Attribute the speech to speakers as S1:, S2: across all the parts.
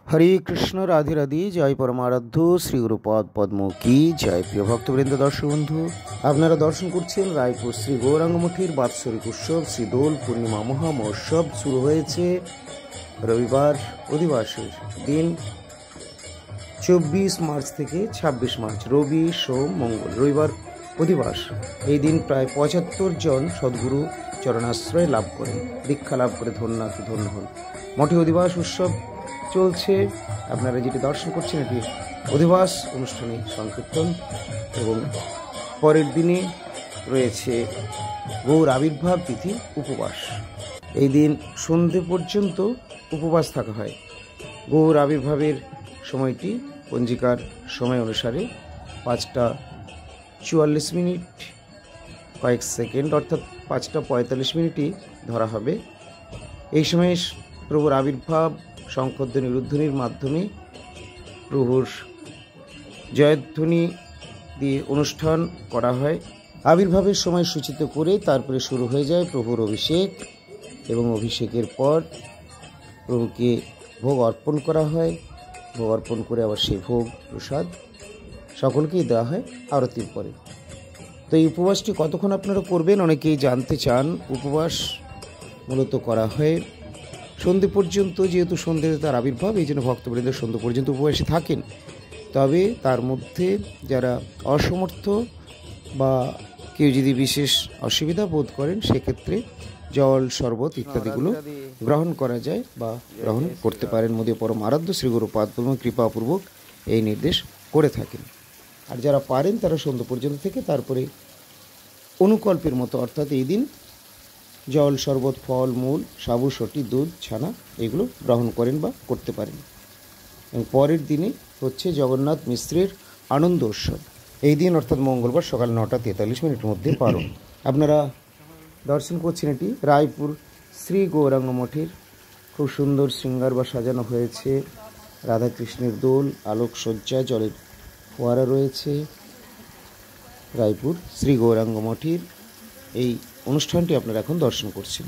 S1: হরে কৃষ্ণ, রাধে রাধে। জয় পরমারাধ্য শ্রী গুরুপদ পদ্ম কি জয়। প্রিয় ভক্তবৃন্দ, দর্শক বন্ধু, আপনারা দর্শন করছেন রায়পুর শ্রী গৌরাঙ্গ মঠের বাৎসরিক উৎসব শ্রী দোল পূর্ণিমা মহা মহোৎসব। শুরু হয়েছে রবিবার অধিবাসের দিন 24 মার্চ থেকে 26 মার্চ, রবি সোম মঙ্গল, রবিবার অধিবাস। এই দিন প্রায় 75 জন সদ্গুরু চরণাশ্রয় লাভ করেন, দীক্ষা লাভ করে ধন্যাতি ধন্য হন। মঠে অধিবাস উৎসব চলছে। আপনারা যেটি দর্শন করছেন এটি অধিবাস অনুষ্ঠানে সংকীর্তন, এবং পরের দিনে রয়েছে গৌর আবির্ভাব তিথি উপবাস। এই দিন সন্ধে পর্যন্ত উপবাস থাকা হয়। গৌর আবির্ভাবের সময়টি পঞ্জিকার সময় অনুসারে 5টা 44 মিনিট কয়েক সেকেন্ড, অর্থাৎ 5টা 45 মিনিটই ধরা হবে। এই সময়ে প্রভুর আবির্ভাব শঙ্খধ্বনি রুদ্ধনির মাধ্যমে প্রভুর জয়ধ্বনি দিয়ে অনুষ্ঠান করা হয়। আবির্ভাবের সময় সূচিত করে তারপরে শুরু হয়ে যায় প্রভুর অভিষেক, এবং অভিষেকের পর প্রভুকে ভোগ অর্পণ করা হয়। ভোগ অর্পণ করে আবার সেই ভোগ প্রসাদ সকলকেই দেওয়া হয় আরতির পরে। তো এই উপবাসটি কতক্ষণ আপনারা করবেন অনেকেই জানতে চান। উপবাস মূলত করা হয় সন্ধে পর্যন্ত, যেহেতু সন্ধ্যেতে তার আবির্ভাব, এই জন্য ভক্তবৃন্দ সন্ধ্যে পর্যন্ত উপবাসে থাকেন। তবে তার মধ্যে যারা অসমর্থ বা কেউ যদি বিশেষ অসুবিধা বোধ করেন, সেক্ষেত্রে জল, শরবত ইত্যাদিগুলো গ্রহণ করা যায় বা গ্রহণ করতে পারেন। মোদী পরম আরাধ্য শ্রী গুরুপাদ কৃপাপূর্বক এই নির্দেশ করে থাকেন। আর যারা পারেন তারা সন্ধ্যা পর্যন্ত থেকে তারপরে অনুকল্পের মতো, অর্থাৎ এই দিন জল, শরবত, ফল মূল, সাবু, সটি, দুধ, ছানা এগুলো গ্রহণ করেন বা করতে পারেন। এবং পরের দিনে হচ্ছে জগন্নাথ মিশ্রের আনন্দ উৎসব। এই দিন অর্থাৎ মঙ্গলবার সকাল 9টা 43 মিনিটের মধ্যে পালন। আপনারা দর্শন করছেন এটি রায়পুর শ্রী গৌরাঙ্গ মঠের খুব সুন্দর শৃঙ্গার বা সাজানো হয়েছে। রাধাকৃষ্ণের দোল, আলোকসজ্জা, জলের ফোয়ারা রয়েছে। রায়পুর শ্রী গৌরাঙ্গ মঠের এই অনুষ্ঠানটি আপনারা এখন দর্শন করছেন।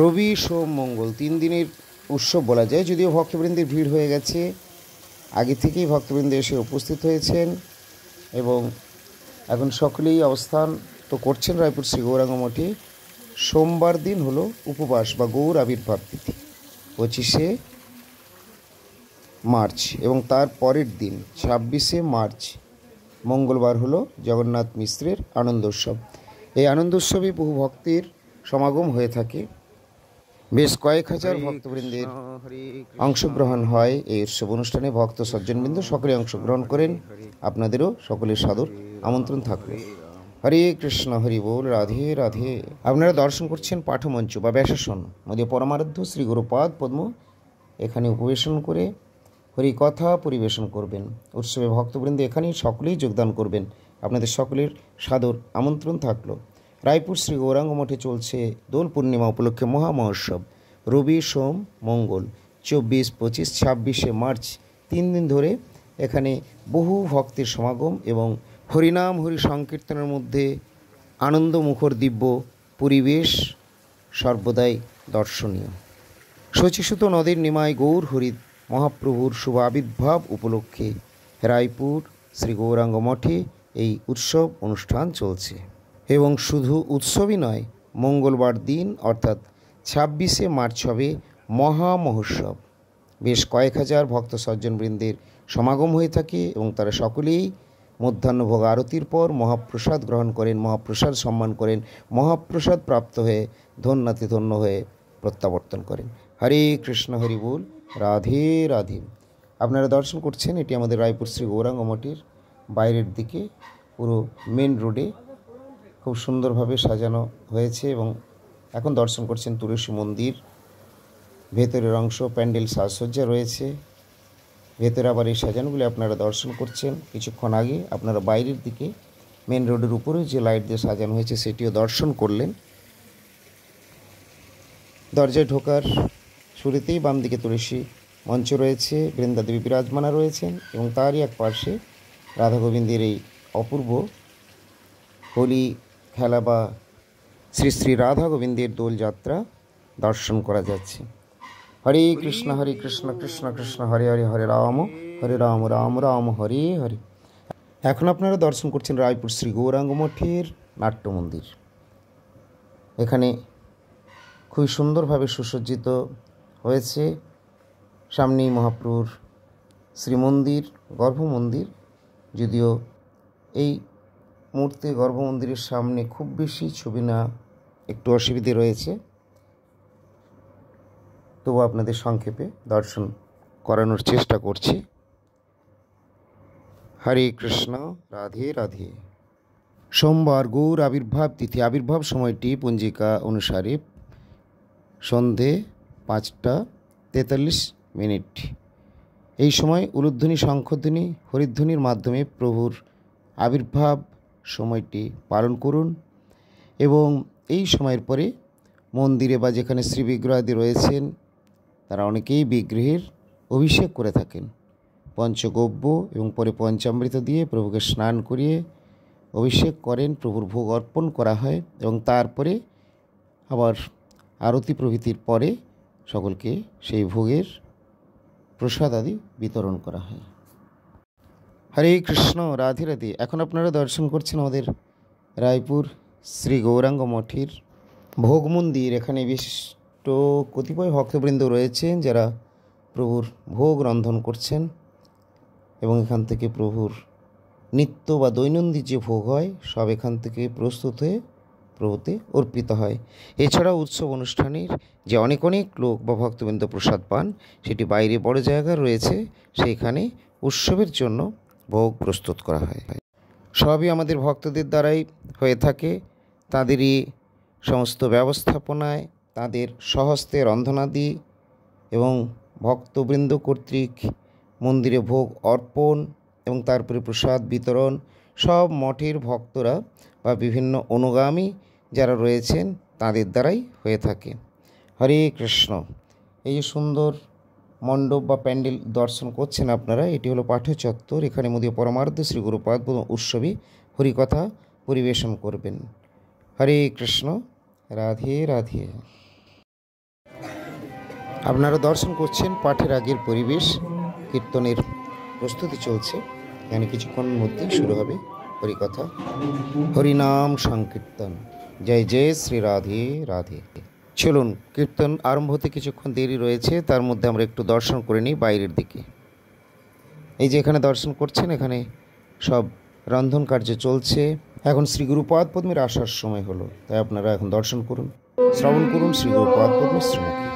S1: রবি সোম মঙ্গল 3 দিনের উৎসব বলা যায়, যদিও ভক্তবৃন্দের ভিড় হয়ে গেছে। আগে থেকেই ভক্তবৃন্দ এসে উপস্থিত হয়েছেন এবং এখন সকলেই অবস্থান তো করছেন রায়পুর শ্রী গৌরাঙ্গ মঠে। সোমবার দিন হলো উপবাস বা গৌর আবির্ভাব তিথি 25শে মার্চ, এবং তার পরের দিন 26শে মার্চ মঙ্গলবার হলো জগন্নাথ মিশ্রের আনন্দ উৎসব। এই আনন্দ উৎসবে বহু ভক্তের সমাগম হয়ে থাকে। বেশ কয়েক হাজার ভক্তবৃন্দের অংশগ্রহণ হয় এই উৎসব অনুষ্ঠানে। ভক্ত সজ্জনবৃন্দ সকলে অংশগ্রহণ করেন। আপনাদেরও সকলের সাদর আমন্ত্রণ থাকবে। হরে কৃষ্ণ, হরি বল, রাধে রাধে। আপনারা দর্শন করছেন পাঠমঞ্চ বা ব্যাসাসন। মোদী পরমারাধ্য শ্রী গুরুপাদ পদ্ম এখানে উপবেশন করে হরি কথা পরিবেশন করবেন। উৎসবে ভক্তবৃন্দ এখানেই সকলেই যোগদান করবেন। আপনাদের সকলের সাদর আমন্ত্রণ থাকলো। রায়পুর শ্রী গৌরাঙ্গ মঠে চলছে দোল পূর্ণিমা উপলক্ষে মহা মহোৎসব। রবি সোম মঙ্গল 24, 25, 26শে মার্চ 3 দিন ধরে এখানে বহু ভক্তের সমাগম এবং হরিনাম হরি সংকীর্তনের মধ্যে আনন্দমুখর দিব্য পরিবেশ সর্বদাই দর্শনীয়। শচীসুত নদীর নিমায় গৌর হরি মহাপ্রভুর শুভ আবির্ভাব উপলক্ষে রায়পুর শ্রী গৌরাঙ্গ মঠে এই উৎসব অনুষ্ঠান চলছে। এবং শুধু উৎসবই নয়, মঙ্গলবার দিন অর্থাৎ 26শে মার্চ হবে মহা মহোৎসব। বেশ কয়েক হাজার ভক্ত সজ্জনবৃন্দের সমাগম হয়ে থাকে এবং তারা সকলেই মধ্যাহ্নভোগ আরতির পর মহাপ্রসাদ গ্রহণ করেন, মহাপ্রসাদ সম্মান করেন, মহাপ্রসাদ প্রাপ্ত হয়ে ধন্যাতি ধন্য হয়ে প্রত্যাবর্তন করেন। হরে কৃষ্ণ, হরি বল, রাধে রাধে। আপনারা দর্শন করছেন এটি আমাদের রায়পুর শ্রী গৌরাঙ্গ মঠের বাইরের দিকে পুরো মেন রোডে খুব সুন্দরভাবে সাজানো হয়েছে। এবং এখন দর্শন করছেন তুলসী মন্দির। ভেতরের অংশ প্যান্ডেল সাজসজ্জা রয়েছে। ভেতরে আবার এই সাজানোগুলি আপনারা দর্শন করছেন। কিছুক্ষণ আগে আপনারা বাইরের দিকে মেন রোডের উপরে যে লাইট দিয়ে সাজানো হয়েছে সেটিও দর্শন করলেন। দরজায় ঢোকার শুরুতেই বাম দিকে তুলসী মঞ্চ রয়েছে, বৃন্দাদেবী বিরাজমানা রয়েছেন, এবং তারই এক পার্শ্বে রাধা গোবিন্দের এই অপূর্ব হোলি খেলা বা শ্রী শ্রী রাধা গোবিন্দের দোলযাত্রা দর্শন করা যাচ্ছে। হরে কৃষ্ণ কৃষ্ণ কৃষ্ণ হরে হরে, হরে রাম রাম রাম হরে হরে। এখন আপনারা দর্শন করছেন রায়পুর শ্রী গৌরাঙ্গ মঠের নাট্য মন্দির। এখানে খুবই সুন্দরভাবে সুসজ্জিত হয়েছে। সামনেই মহাপ্রভুর শ্রীমন্দির, গর্ভমন্দির। যদিও এই মুহূর্তে গর্ভমন্দিরের সামনে খুব বেশি ছবি না, একটু অসুবিধে রয়েছে, তবু আপনাদের সংক্ষেপে দর্শন করানোর চেষ্টা করছি। হরে কৃষ্ণ, রাধে রাধে। সোমবার গৌর আবির্ভাব তিথি। আবির্ভাব সময়টি পঞ্জিকা অনুসারে সন্ধে 5:43। এই সময় উলুধ্বনি, শঙ্খধ্বনি, হরিধ্বনির মাধ্যমে প্রভুর আবির্ভাব সময়টি পালন করুন। এবং এই সময়ের পরে মন্দিরে বা যেখানে শ্রীবিগ্রহাদি রয়েছেন তারা অনেকেই বিগ্রহের অভিষেক করে থাকেন। পঞ্চগব্য এবং পরে পঞ্চামৃত দিয়ে প্রভুকে স্নান করিয়ে অভিষেক করেন, প্রভুর ভোগ অর্পণ করা হয় এবং তারপরে আবার আরতি প্রভৃতির পরে সকলকে সেই ভোগের প্রসাদ আদি বিতরণ করা হয়। হরে কৃষ্ণ, রাধে রাধে। এখন আপনারা দর্শন করছেন আমাদের রায়পুর শ্রী গৌরাঙ্গ মঠের ভোগ মন্দির। এখানে বিশিষ্ট কতিপয় ভক্তবৃন্দ রয়েছেন যারা প্রভুর ভোগ রন্ধন করছেন এবং এখান থেকে প্রভুর নিত্য বা দৈনন্দিন যে ভোগ হয় সব এখান থেকে প্রস্তুত হয়ে প্রভুতে অর্পিত হয়। এছাড়াও উৎসব অনুষ্ঠানের যে অনেক লোক বা ভক্তবৃন্দ প্রসাদ পান, সেটি বাইরে বড় জায়গা রয়েছে, সেইখানে উৎসবের জন্য ভোগ প্রস্তুত করা হয়। সবই আমাদের ভক্তদের দ্বারাই হয়ে থাকে। তাদেরই সমস্ত ব্যবস্থাপনায়, তাদের স্বহস্তে রন্ধনাদি এবং ভক্তবৃন্দ কর্তৃক মন্দিরে ভোগ অর্পণ এবং তারপরে প্রসাদ বিতরণ সব মঠের ভক্তরা বা বিভিন্ন অনুগামী যারা রয়েছেন তাদের দ্বারাই হয়ে থাকে। হরে কৃষ্ণ। এই যে সুন্দর মণ্ডপ বা প্যান্ডেল দর্শন করছেন আপনারা, এটি হলো পাঠ্য চত্বর। এখানে মোদী পরমার্থ শ্রী গুরুপাদ উৎসবে হরিকথা পরিবেশন করবেন। হরে কৃষ্ণ, রাধে রাধে। আপনারা দর্শন করছেন পাঠের আগের পরিবেশ। কীর্তনের প্রস্তুতি চলছে। এখানে কিছুক্ষণের মধ্যেই শুরু হবে হরিকথা, হরিনাম সংকীর্তন। জয় জয় শ্রী রাধে রাধে। চলুন, কীর্তন আরম্ভ হতে কিছুক্ষণ দেরি রয়েছে, তার মধ্যে আমরা একটু দর্শন করে নিই বাইরের দিকে। এই যে এখানে দর্শন করছেন, এখানে সব রন্ধন কার্য চলছে। এখন শ্রী গুরুপাদ পদ্মের আসার সময় হলো, তাই আপনারা এখন দর্শন করুন, শ্রবণ করুন শ্রী গুরুপাদ পদ্মের শ্রীমুখী।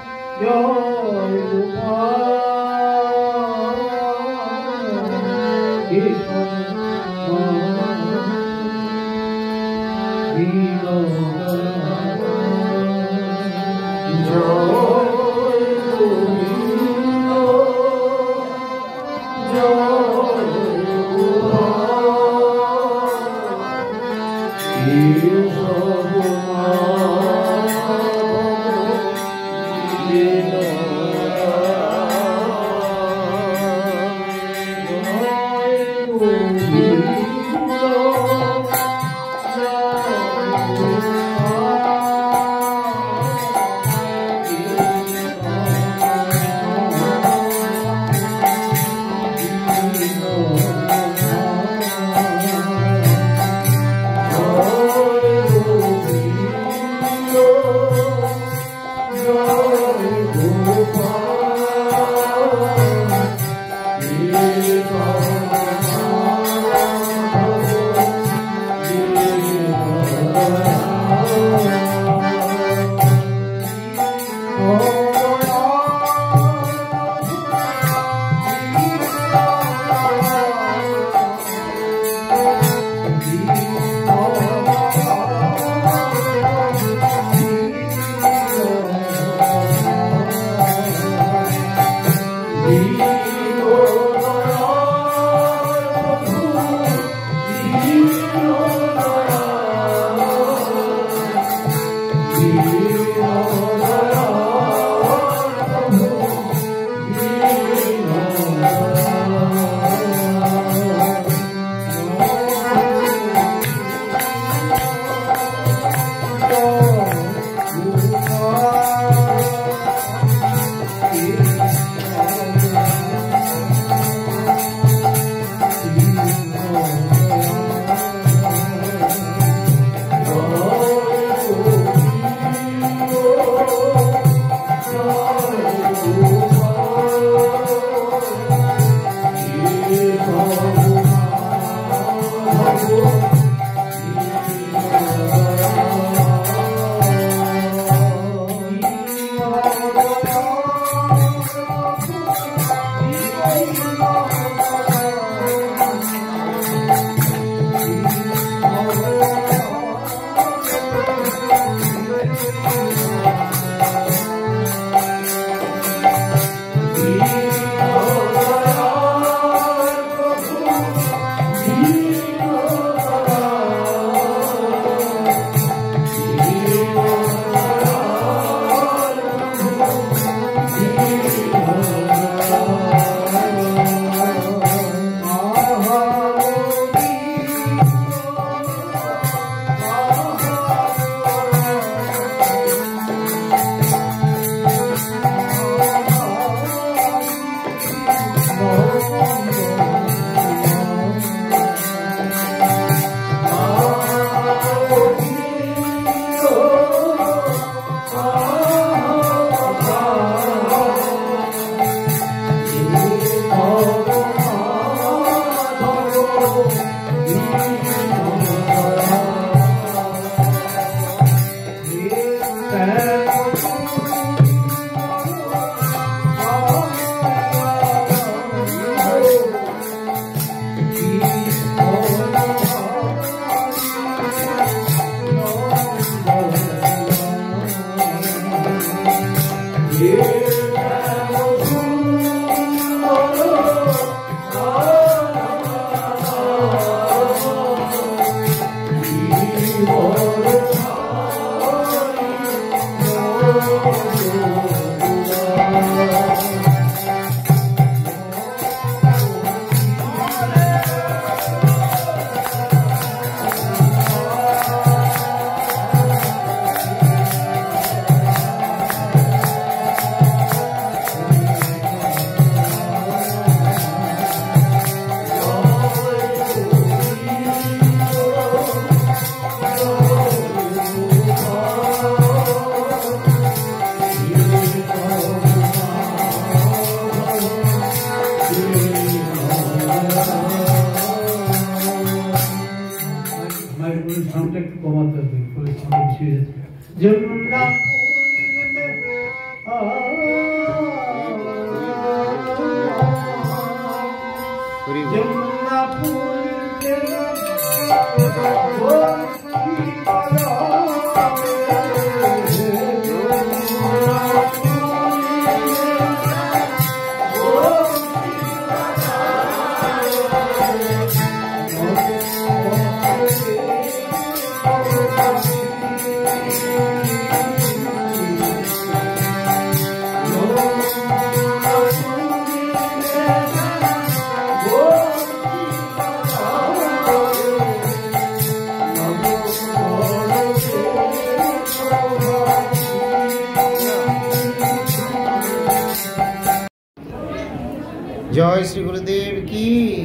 S1: जय श्री गुरुदेव की,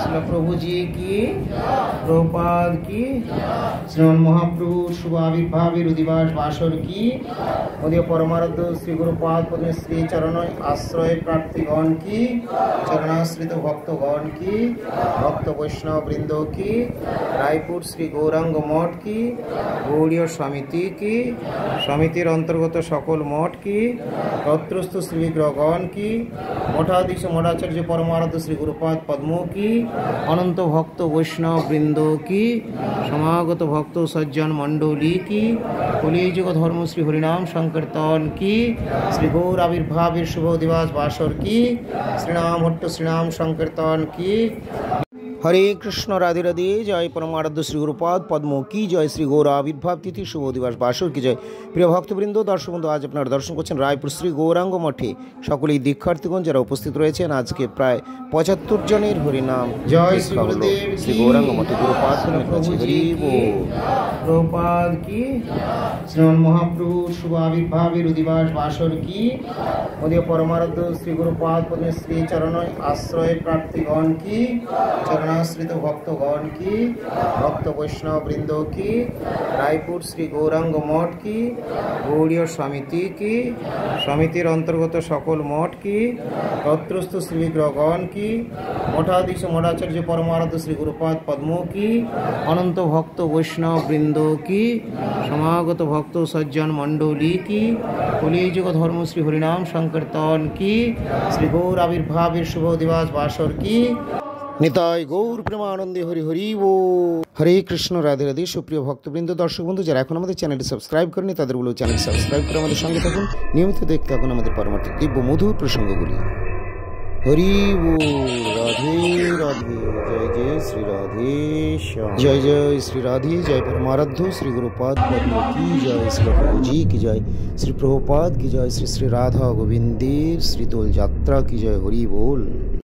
S1: श्री प्रभु जी की, प्रभुपाद की, श्रीमन महाप्रभु शुभ आविर्भाव दिवस बासर की, मध्य परमाराध्य श्री गुरुपाद पद्म श्री चरण आश्रय प्रार्थीगण की, चरणाश्रित भक्तगण की, भक्त वैष्णव वृंद की, रायपुर श्री गौरांग मठ की, गौड़ीय समिति की, समितिर अंतर्गत सकल मठ की, तत्रस्थ श्री विग्रहगण की, मठाधीश मठाचार्य परमाराध्य श्री गुरुपाद पद्मों की, अनंत भक्त वैष्णव वृंदों की, समागत भक्त सज्जन मंडली की, कलियुग धर्म श्री हरिनाम संकीर्तन की, श्री गौर आविर्भाव शुभ दिवस बासर की, श्रीनाम हट्ट श्रीनाम संकीर्तन की। हरे कृष्ण राधे राधे। जय परमाराध्य श्री गुरुपाद पद्म की जय। श्री गौर आविर्भाव तिथि शुभ दिवस बासर की जय। प्रिय भक्तबृंद दर्शक बंधु आज আপনারা দর্শন করছেন রায়পুর শ্রী গৌরাঙ্গ মঠে সকলেই দীক্ষার্থীগণ যারা উপস্থিত রয়েছেন আজকে প্রায় ৭৫ জনের হরিনাম জয় শ্রী গুরুদেব শ্রী গৌরাঙ্গ মঠে গুরুপাদ হরি बोल प्रभुपाद की श्रीमन महाप्रभु शुभ आविर्भाव दिवस बासर की मध्य परमाराध्य श्री गुरुपाद पद्म श्री चरण आश्रय प्रार्थीगण की चरणाश्रित भक्तगण की भक्त वैष्णव वृंद की रायपुर श्री गौरांग मठ की गौड़ीय समिति की समितिर अंतर्गत सकल मठ की तत्रस्थ श्री विग्रहगण की मठाधीश मठाचार्य परमाराध्य श्री गुरुपाद पद्मों की अनंत भक्त वैष्णव वृंद की समागत भक्त सज्जन मंडली की कलियुग धर्म श्री हरिनाम संकीर्तन की श्री गौर आविर्भाव शुभ दिवस बासर की निताय गौर प्रेमानंदे हरि हरि बोल। हरे कृष्ण राधे राधे। सुप्रिय भक्तबृंद दर्शक बंधु যারা এখন আমাদের চ্যানেলটি সাবস্ক্রাইব করেনি তাদের বলবো চ্যানেল সাবস্ক্রাইব করে আমাদের সঙ্গে থাকুন, নিয়মিত দেখতে থাকুন আমাদের পরবর্তী দিব্য মধুর প্রসঙ্গগুলি। हरि बोल। राधे राधे। जय जय श्री राधे श्याम। जय जय श्री राधे। जय परमाराध्य श्री गुरुपाद पद्म की जय। श्री प्रभु जी की जय। श्री प्रभुपाद की जय। श्री श्री राधा गोविंद देव श्री दोल यात्रा की जय। हरि बोल।